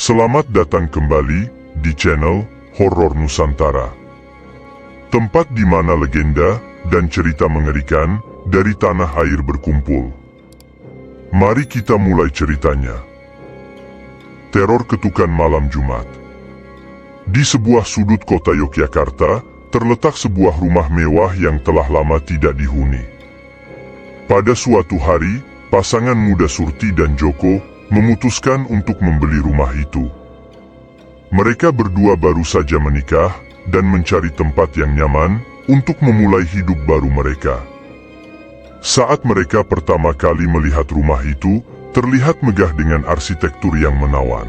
Selamat datang kembali di channel Horor Nusantara. Tempat di mana legenda dan cerita mengerikan dari tanah air berkumpul. Mari kita mulai ceritanya. Teror ketukan malam Jumat. Di sebuah sudut kota Yogyakarta, terletak sebuah rumah mewah yang telah lama tidak dihuni. Pada suatu hari, pasangan muda Surti dan Joko memutuskan untuk membeli rumah itu. Mereka berdua baru saja menikah dan mencari tempat yang nyaman untuk memulai hidup baru mereka. Saat mereka pertama kali melihat rumah itu, terlihat megah dengan arsitektur yang menawan.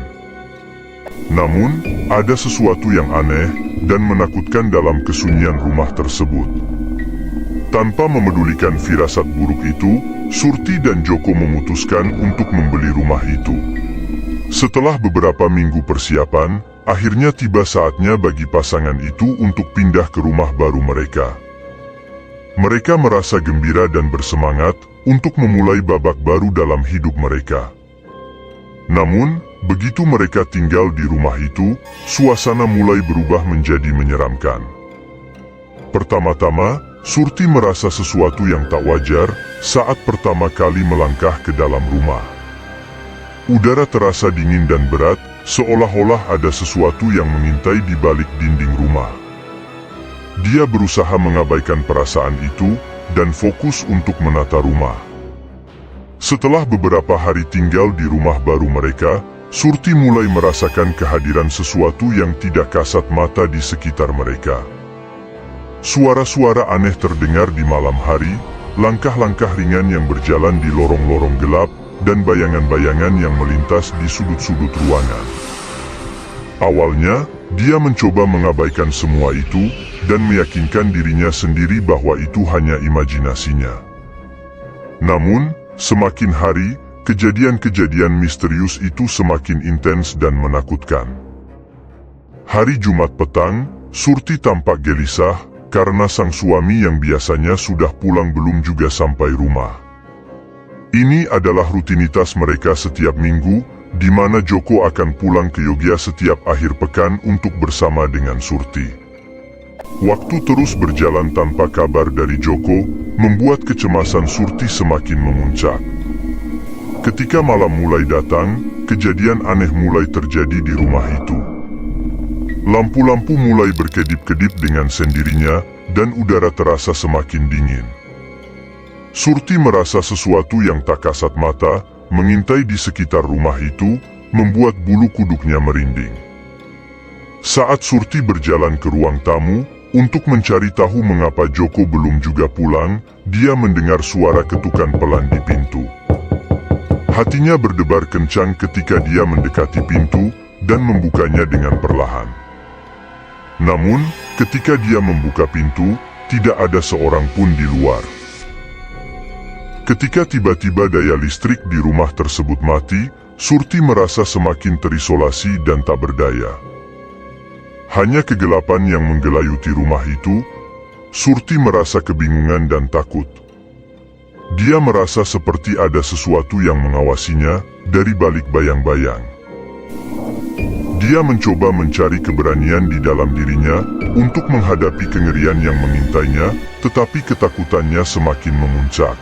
Namun, ada sesuatu yang aneh dan menakutkan dalam kesunyian rumah tersebut. Tanpa memedulikan firasat buruk itu, Surti dan Joko memutuskan untuk membeli rumah itu. Setelah beberapa minggu persiapan, akhirnya tiba saatnya bagi pasangan itu untuk pindah ke rumah baru mereka. Mereka merasa gembira dan bersemangat untuk memulai babak baru dalam hidup mereka. Namun, begitu mereka tinggal di rumah itu, suasana mulai berubah menjadi menyeramkan. Pertama-tama, Surti merasa sesuatu yang tak wajar saat pertama kali melangkah ke dalam rumah. Udara terasa dingin dan berat, seolah-olah ada sesuatu yang mengintai di balik dinding rumah. Dia berusaha mengabaikan perasaan itu dan fokus untuk menata rumah. Setelah beberapa hari tinggal di rumah baru mereka, Surti mulai merasakan kehadiran sesuatu yang tidak kasat mata di sekitar mereka. Suara-suara aneh terdengar di malam hari, langkah-langkah ringan yang berjalan di lorong-lorong gelap, dan bayangan-bayangan yang melintas di sudut-sudut ruangan. Awalnya, dia mencoba mengabaikan semua itu, dan meyakinkan dirinya sendiri bahwa itu hanya imajinasinya. Namun, semakin hari, kejadian-kejadian misterius itu semakin intens dan menakutkan. Hari Jumat petang, Surti tampak gelisah, karena sang suami yang biasanya sudah pulang belum juga sampai rumah. Ini adalah rutinitas mereka setiap minggu, di mana Joko akan pulang ke Yogyakarta setiap akhir pekan untuk bersama dengan Surti. Waktu terus berjalan tanpa kabar dari Joko, membuat kecemasan Surti semakin memuncak. Ketika malam mulai datang, kejadian aneh mulai terjadi di rumah itu. Lampu-lampu mulai berkedip-kedip dengan sendirinya, dan udara terasa semakin dingin. Surti merasa sesuatu yang tak kasat mata mengintai di sekitar rumah itu, membuat bulu kuduknya merinding. Saat Surti berjalan ke ruang tamu untuk mencari tahu mengapa Joko belum juga pulang, dia mendengar suara ketukan pelan di pintu. Hatinya berdebar kencang ketika dia mendekati pintu dan membukanya dengan perlahan. Namun, ketika dia membuka pintu, tidak ada seorang pun di luar. Ketika tiba-tiba daya listrik di rumah tersebut mati, Surti merasa semakin terisolasi dan tak berdaya. Hanya kegelapan yang menggelayuti rumah itu, Surti merasa kebingungan dan takut. Dia merasa seperti ada sesuatu yang mengawasinya dari balik bayang-bayang. Dia mencoba mencari keberanian di dalam dirinya untuk menghadapi kengerian yang mengintainya, tetapi ketakutannya semakin memuncak.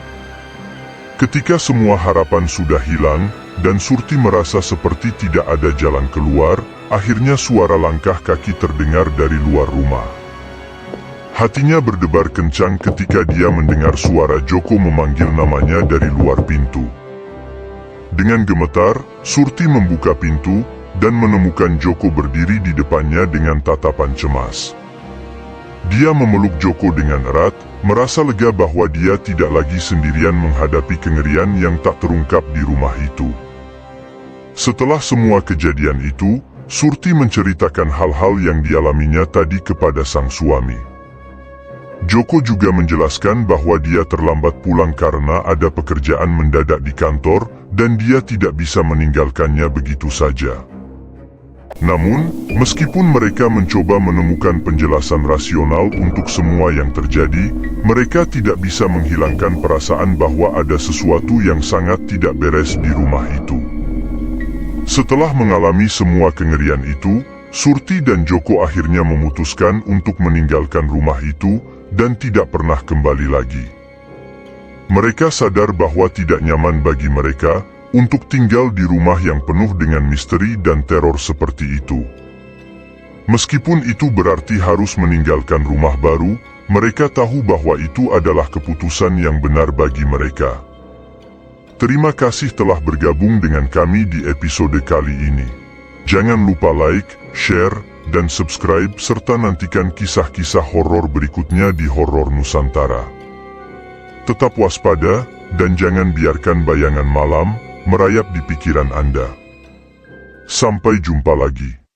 Ketika semua harapan sudah hilang, dan Surti merasa seperti tidak ada jalan keluar, akhirnya suara langkah kaki terdengar dari luar rumah. Hatinya berdebar kencang ketika dia mendengar suara Joko memanggil namanya dari luar pintu. Dengan gemetar, Surti membuka pintu, dan menemukan Joko berdiri di depannya dengan tatapan cemas. Dia memeluk Joko dengan erat, merasa lega bahwa dia tidak lagi sendirian menghadapi kengerian yang tak terungkap di rumah itu. Setelah semua kejadian itu, Surti menceritakan hal-hal yang dialaminya tadi kepada sang suami. Joko juga menjelaskan bahwa dia terlambat pulang karena ada pekerjaan mendadak di kantor, dan dia tidak bisa meninggalkannya begitu saja. Namun, meskipun mereka mencoba menemukan penjelasan rasional untuk semua yang terjadi, mereka tidak bisa menghilangkan perasaan bahwa ada sesuatu yang sangat tidak beres di rumah itu. Setelah mengalami semua kengerian itu, Surti dan Joko akhirnya memutuskan untuk meninggalkan rumah itu dan tidak pernah kembali lagi. Mereka sadar bahwa tidak nyaman bagi mereka untuk tinggal di rumah yang penuh dengan misteri dan teror seperti itu. Meskipun itu berarti harus meninggalkan rumah baru, mereka tahu bahwa itu adalah keputusan yang benar bagi mereka. Terima kasih telah bergabung dengan kami di episode kali ini. Jangan lupa like, share, dan subscribe serta nantikan kisah-kisah horor berikutnya di Horor Nusantara. Tetap waspada dan jangan biarkan bayangan malam merayap di pikiran Anda. Sampai jumpa lagi.